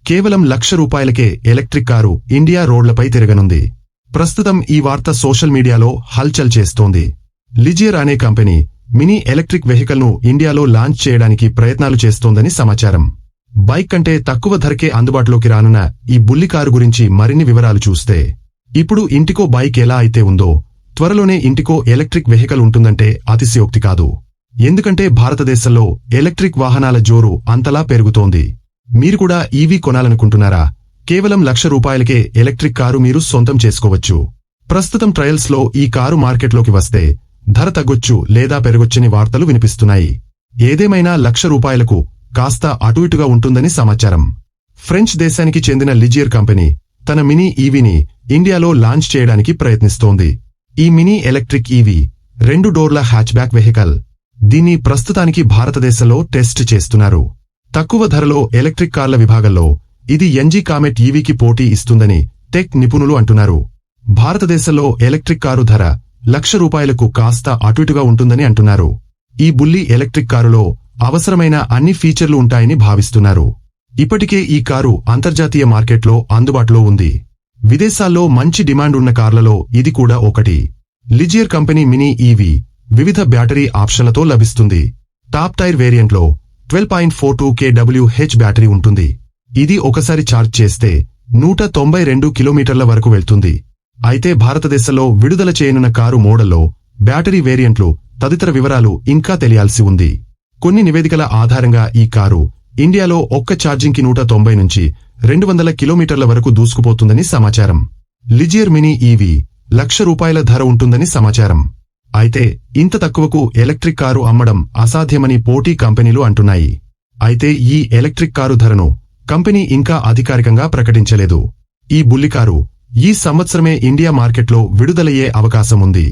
కేవలం ₹1,00,000కే electric car India రోడ్లపై తిరగనుంది. ప్రస్తుతం ఈ వార్త సోషల్ మీడియాలో హల్చల్ చేస్తోంది. లిజియర్ అనే కంపెనీ మినీ ఎలక్ట్రిక్ వెహికల్ను ఇండియాలో లాంచ్ చేయడానికి ప్రయత్నాలు చేస్తోందని సమాచారం. బైక్ కంటే తక్కువ ధరకే అందుబాటులోకి రానున్న ఈ బుల్లి కారు గురించి మరిన్ని వివరాలు చూస్తే, ఇప్పుడు ఇంటికో బైక్ ఎలా అయితే ఉందో త్వరలోనే ఇంటికో ఎలక్ట్రిక్ వెహికల్ ఉంటుందంటే అతిశయోక్తి కాదు. ఎందుకంటే భారతదేశంలో ఎలక్ట్రిక్ వాహనాల జోరు అంతలా పెరుగుతోంది. మీరు కూడా ఈవీ కొనాలనుకుంటున్నారా? కేవలం ₹1,00,000కే ఎలక్ట్రిక్ కారు మీరు సొంతం చేసుకోవచ్చు. ప్రస్తుతం ట్రయల్స్ లో ఈ కారు మార్కెట్లోకి వస్తే ధర తగ్గొచ్చు లేదా పెరగొచ్చని వార్తలు వినిపిస్తున్నాయి. ఏదేమైనా ₹1,00,000కు కాస్త అటు ఇటుగా ఉంటుందని సమాచారం. ఫ్రెంచ్ దేశానికి చెందిన లిజియర్ కంపెనీ తన మినీ ఈవీని ఇండియాలో లాంచ్ చేయడానికి ప్రయత్నిస్తోంది. ఈ మినీ ఎలక్ట్రిక్ ఈవీ 2 డోర్ల హ్యాచ్బ్యాక్ వెహికల్. దీన్ని ప్రస్తుతానికి భారతదేశంలో టెస్ట్ చేస్తున్నారు. తక్కువ ధరలో ఎలక్ట్రిక్ కార్ల విభాగంలో ఇది ఎన్జీ కామెట్ ఈవీకి పోటీ ఇస్తుందని టెక్ నిపుణులు అంటున్నారు. భారతదేశంలో ఎలక్ట్రిక్ కారు ధర ₹1,00,000కు కాస్త అటుఇటుగా ఉంటుందని అంటున్నారు. ఈ బుల్లి ఎలక్ట్రిక్ కారులో అవసరమైన అన్ని ఫీచర్లు ఉంటాయని భావిస్తున్నారు. ఇప్పటికే ఈ కారు అంతర్జాతీయ మార్కెట్లో అందుబాటులో ఉంది. విదేశాల్లో మంచి డిమాండ్ ఉన్న కార్లలో ఇది కూడా ఒకటి. లిజియర్ కంపెనీ మినీ ఈవీ వివిధ బ్యాటరీ ఆప్షన్లతో లభిస్తుంది. టాప్ టైర్ వేరియంట్లో 12.42 kWh బ్యాటరీ ఉంటుంది. ఇది ఒకసారి ఛార్జ్ చేస్తే 192 కిలోమీటర్ల వరకు వెళ్తుంది. అయితే భారతదేశంలో విడుదల చేయనున్న కారు మోడల్లో బ్యాటరీ వేరియంట్లు తదితర వివరాలు ఇంకా తెలియాల్సి ఉంది. కొన్ని నివేదికల ఆధారంగా ఈ కారు ఇండియాలో ఒక్క ఛార్జింగ్కి 190 నుంచి 200 కిలోమీటర్ల వరకు దూసుకుపోతుందని సమాచారం. లిజియర్ మినీ ఈవీ ₹1,00,000 ధర ఉంటుందని సమాచారం. అయితే ఇంత తక్కువకు ఎలక్ట్రిక్ కారు అమ్మడం అసాధ్యమని పోటీ కంపెనీలు అంటున్నాయి. అయితే ఈ ఎలక్ట్రిక్ కారు ధరను కంపెనీ ఇంకా అధికారికంగా ప్రకటించలేదు. ఈ బుల్లి కారు ఈ సంవత్సరమే ఇండియా మార్కెట్లో విడుదలయ్యే అవకాశం ఉంది.